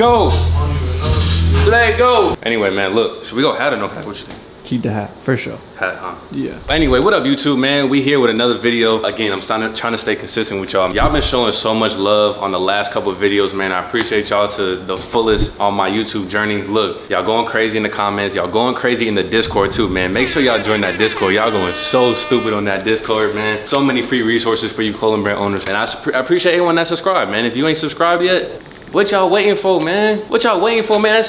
go. Let go. Anyway, man, look, should we go hat or no hat? What you think? Keep the hat, for sure. Hat, huh? Yeah. Anyway, what up, YouTube, man? We here with another video. Again, I'm trying to stay consistent with y'all. Y'all been showing so much love on the last couple of videos, man. I appreciate y'all to the fullest on my YouTube journey. Look, y'all going crazy in the comments. Y'all going crazy in the Discord too, man. Make sure y'all join that Discord. Y'all going so stupid on that Discord, man. So many free resources for you clothing brand owners. And I appreciate anyone that subscribed, man. If you ain't subscribed yet, what y'all waiting for, man? What y'all waiting for, man?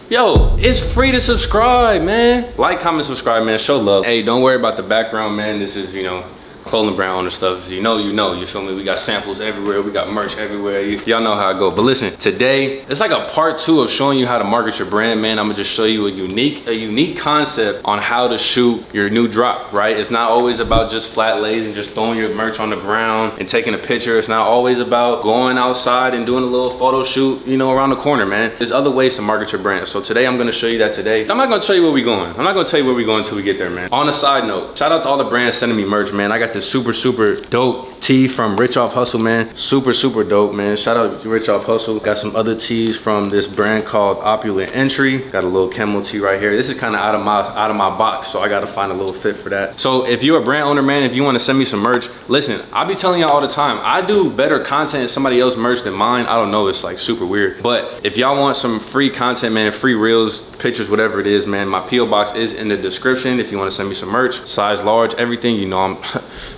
Yo, it's free to subscribe, man. Like, comment, subscribe, man. Show love. Hey, don't worry about the background, man. This is, you know, clothing brand owner stuff. You know, you feel me? We got samples everywhere. We got merch everywhere. Y'all know how I go. But listen, today, it's like a part 2 of showing you how to market your brand, man. I'm gonna just show you a unique concept on how to shoot your new drop, right? It's not always about just flat lays and just throwing your merch on the ground and taking a picture. It's not always about going outside and doing a little photo shoot, you know, around the corner, man. There's other ways to market your brand. So today, I'm gonna show you that today. I'm not gonna tell you where we're going. I'm not gonna tell you where we're going until we get there, man. On a side note, shout out to all the brands sending me merch, man. I got this super dope tee from Rich Off Hustle, man. Super dope, man. Shout out to Rich Off Hustle. Got some other tees from this brand called Opulent Entry. Got a little camel tee right here. This is kind of out of my box, so I gotta find a little fit for that. So if you're a brand owner, man, if you want to send me some merch, listen, I be telling y'all all the time, I do better content in somebody else's merch than mine. I don't know, it's like super weird. But if y'all want some free content, man, free reels, pictures, whatever it is, man, my P.O. box is in the description if you want to send me some merch. Size large, everything, you know, I'm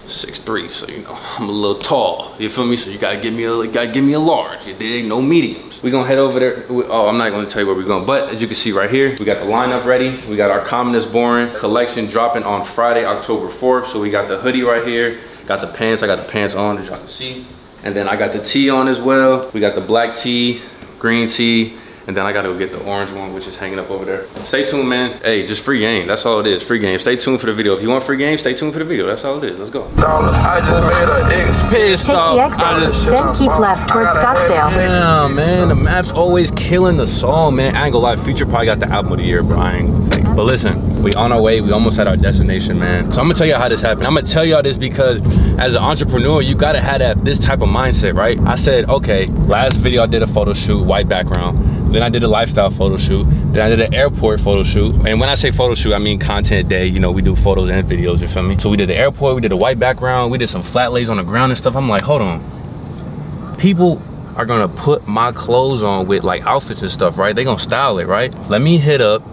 6'3", so you know I'm a little tall, you feel me? So you gotta give me a large, you dig? No mediums. We gonna head over there. Oh, I'm not gonna tell you where we're going, but as you can see right here, we got the lineup ready. We got our Common is Boring collection dropping on Friday, October 4th. So we got the hoodie right here, got the pants. I got the pants on, as y'all can see, and then I got the tee on as well. We got the black tee, green tee, and then I gotta go get the orange one, which is hanging up over there. Stay tuned, man. Hey, just free game. That's all it is, free game. Stay tuned for the video. If you want free game, stay tuned for the video. That's all it is. Let's go. I just made an X pissed off. Then keep left towards Scottsdale. Yeah, man, the map's always killing the song, man. I ain't gonna lie, Future probably got the album of the year, bro. I ain't gonna fake. But listen, we on our way. We almost at our destination, man. So I'm gonna tell you how this happened. I'm gonna tell y'all this because as an entrepreneur, you gotta have this type of mindset, right? I said, okay, last video I did a photo shoot, white background. Then I did a lifestyle photo shoot. Then I did an airport photo shoot. And when I say photo shoot, I mean content day. You know, we do photos and videos, you feel me? So we did the airport, we did a white background, we did some flat lays on the ground and stuff. I'm like, hold on. People are gonna put my clothes on with like outfits and stuff, right? They gonna style it, right? Let me hit up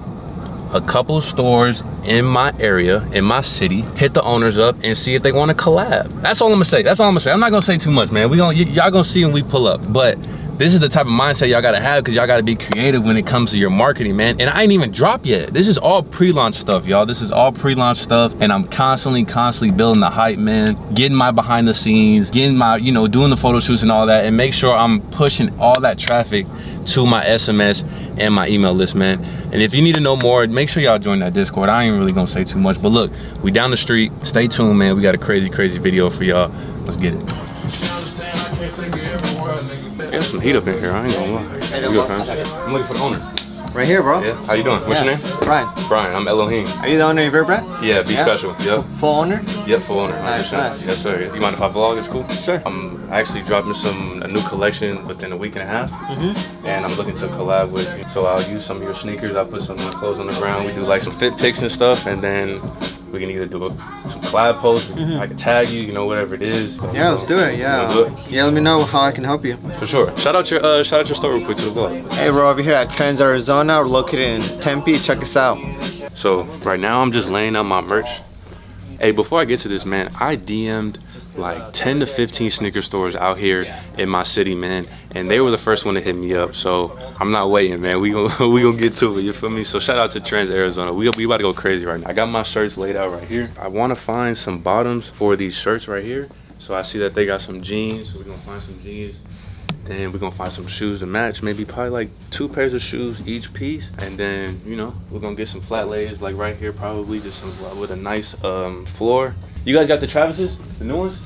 a couple stores in my area, in my city, hit the owners up and see if they wanna collab. That's all I'm gonna say. That's all I'm gonna say. I'm not gonna say too much, man. Y'all gonna see when we pull up. But this is the type of mindset y'all gotta have, because y'all gotta be creative when it comes to your marketing, man. And I ain't even dropped yet. This is all pre-launch stuff, y'all. This is all pre-launch stuff, and I'm constantly building the hype, man. Getting my behind the scenes, getting my, you know, doing the photo shoots and all that, and make sure I'm pushing all that traffic to my SMS and my email list, man. And if you need to know more, make sure y'all join that Discord. I ain't really gonna say too much, but look, we down the street. Stay tuned, man. We got a crazy video for y'all. Let's get it. There's some heat up in here, I ain't gonna lie. I'm looking for the owner. Right here, bro. Yeah, how you doing? What's your name? Brian. Brian, I'm Elohim. Are you the owner of your brand? Yeah, Be Special, yep. Full owner? Yep, full owner, 100%. Nice. Yes, sir. You mind if I vlog? It's cool? Sure. I'm actually dropping a new collection within a week and a half. And I'm looking to collab with you. So I'll use some of your sneakers, I'll put some of my clothes on the ground. We do like some fit pics and stuff, and then we can either do some collab posts, I can tag you, you know, whatever it is. Yeah, let's do it, yeah. Do it? Yeah, let me know how I can help you. For sure. Shout out your store real quick to the vlog. Hey, we're over here at Trends Arizona. We're located in Tempe. Check us out. So right now I'm just laying out my merch. Hey, before I get to this, man, I DM'd like 10 to 15 sneaker stores out here in my city, man, and they were the first one to hit me up. So I'm not waiting, man. We gonna get to it, you feel me? So shout out to Trends Arizona. We about to go crazy right now. I got my shirts laid out right here. I want to find some bottoms for these shirts right here. So I see that they got some jeans, so we're gonna find some jeans. Then we're gonna find some shoes to match, maybe probably like 2 pairs of shoes each piece. And then, you know, we're gonna get some flat lays like right here, probably just some with a nice floor. You guys got the Travises, the new ones?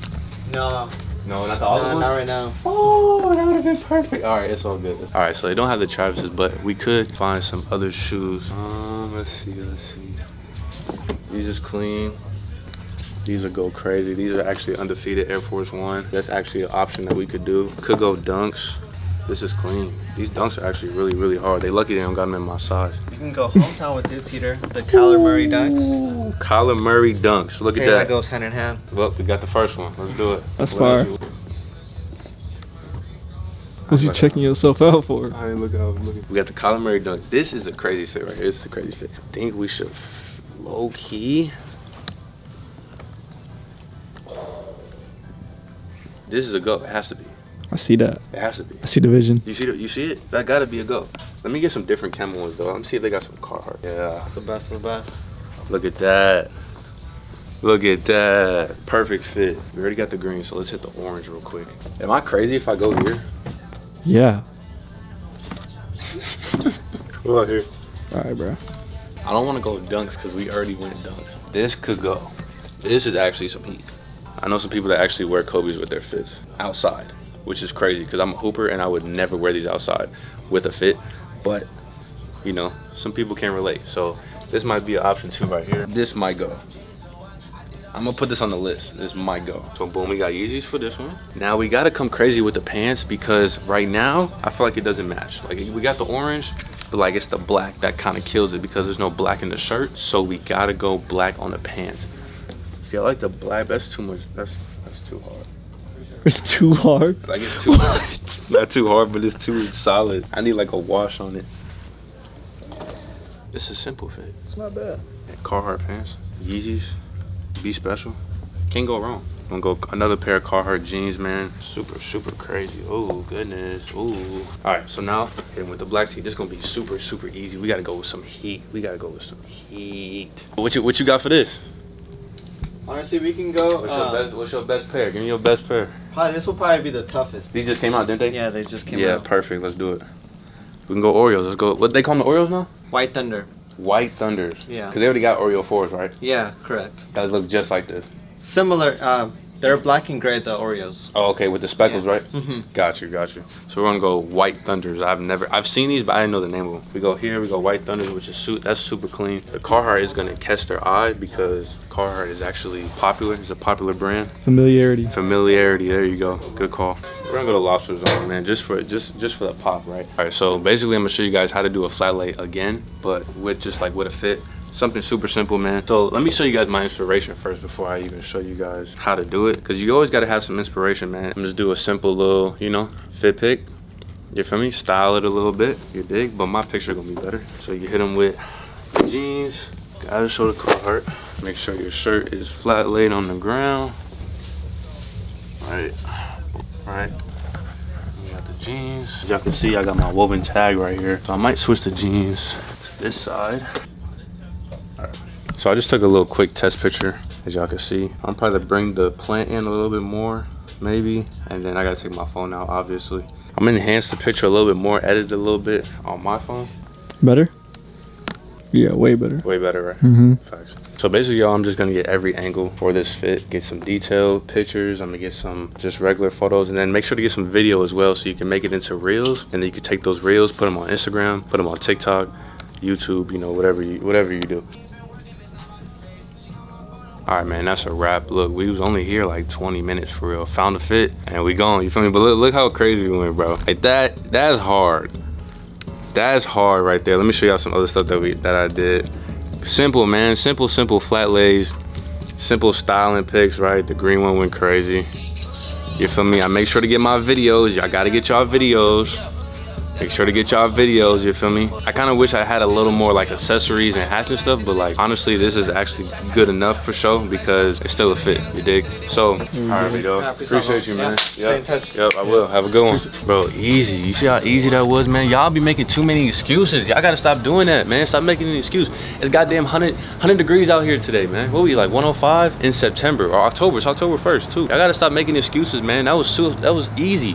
No. No, not the olive ones? Not right now. Oh, that would have been perfect. All right, it's all good. All right, so they don't have the Travises, but we could find some other shoes. Let's see. These is clean. These will go crazy. These are actually undefeated Air Force One. That's actually an option that we could do. Could go Dunks. This is clean. These dunks are actually really, really hard. They lucky they don't got them in my size. You can go hometown with this heater, the Kyler Murray dunks. Ooh, Kyler Murray dunks. Look at that. That goes hand in hand. Well, we got the first one. Let's do it. That's fire. What's you checking yourself out for? I ain't looking. I was looking. We got the Kyler Murray dunk. This is a crazy fit right here. This is a crazy fit. I think we should low key. This is a go. It has to be. I see that. It has to be. I see the vision. You see it? You see it? That gotta be a go. Let me get some different camo ones though. Let me see if they got some Carhartt. Yeah. It's the best of the best. Look at that. Look at that. Perfect fit. We already got the green, so let's hit the orange real quick. Am I crazy if I go here? Yeah. What about here? All right, bro. I don't want to go dunks because we already went dunks. This could go. This is actually some heat. I know some people that actually wear Kobe's with their fits outside, which is crazy because I'm a hooper and I would never wear these outside with a fit. But, you know, some people can relate. So this might be an option too right here. This might go. I'm gonna put this on the list. This might go. So boom, we got Yeezys for this one. Now we gotta come crazy with the pants because right now, I feel like it doesn't match. Like we got the orange, but like it's the black that kind of kills it because there's no black in the shirt. So we gotta go black on the pants. See, I like the black, that's too much, that's too hard. It's too hard? Like it's too hard. Not too hard, but it's too solid. I need like a wash on it. It's a simple fit. It's not bad. Carhartt pants, Yeezys. Be special. Can't go wrong. I'm gonna go another pair of Carhartt jeans, man. Super, super crazy. Oh, goodness. Ooh. All right, so now, and with the black tee, this is gonna be super, super easy. We gotta go with some heat. We gotta go with some heat. What you got for this? Honestly, we can go. What's your best pair? Give me your best pair. Probably, this will probably be the toughest. These just came out, didn't they? Yeah, they just came out. Yeah, perfect. Let's do it. We can go Oreos. Let's go. What they call them, the Oreos now? White Thunder. White Thunders. Yeah. Because they already got Oreo 4s, right? Yeah, correct. That look just like this. Similar. They're black and gray, the Oreos. Oh, okay, with the speckles, yeah. right? Mm-hmm. Got you. So we're gonna go White Thunders. I've seen these, but I didn't know the name of them. We go here, we go White Thunders, which is that's super clean. The Carhartt is gonna catch their eye because Carhartt is actually popular. It's a popular brand. Familiarity. There you go. Good call. We're gonna go to Lobster Zone, man, just for the pop, right? All right, so basically I'm gonna show you guys how to do a flat lay again, but with just like with a fit. Something super simple, man. So let me show you guys my inspiration first before I even show you guys how to do it. Because you always got to have some inspiration, man. I'm just do a simple little, you know, fit pick. You feel me? Style it a little bit, you dig? But my picture gonna be better. So you hit them with the jeans. Gotta show the Carhartt. Make sure your shirt is flat laid on the ground. All right. We got the jeans. As y'all can see, I got my woven tag right here. So I might switch the jeans to this side. Alright, so I just took a little quick test picture, as y'all can see. I'm probably bring the plant in a little bit more, maybe, and then I gotta take my phone out, obviously. I'm gonna enhance the picture a little bit more, edit it a little bit on my phone. Better? Yeah, way better. Way better, right? Mm-hmm. Facts. So basically, y'all, I'm just gonna get every angle for this fit, get some detailed pictures, I'm gonna get some just regular photos, and then make sure to get some video as well so you can make it into reels, and then you can take those reels, put them on Instagram, put them on TikTok, YouTube, you know, whatever you do. All right, man, that's a wrap. Look, we was only here like 20 minutes for real. Found a fit and we gone, you feel me? But look how crazy we went, bro. Like that's hard. That's hard right there. Let me show y'all some other stuff that I did. Simple, man, simple flat lays, simple styling picks, right? The green one went crazy. You feel me? I make sure to get my videos. Y'all gotta get y'all videos. Make sure to get y'all videos, you feel me? I kind of wish I had a little more like accessories and hats and stuff, but like honestly, this is actually good enough for show because it's still a fit, you dig? So, all right, Vito. Appreciate you, man. Stay in touch. Yep, I will. Have a good one. Bro, easy. You see how easy that was, man? Y'all be making too many excuses. Y'all gotta stop doing that, man. Stop making an excuse. It's goddamn 100 degrees out here today, man. What we like 105 in September or October? It's October 1st too. Y'all gotta stop making excuses, man. That was easy.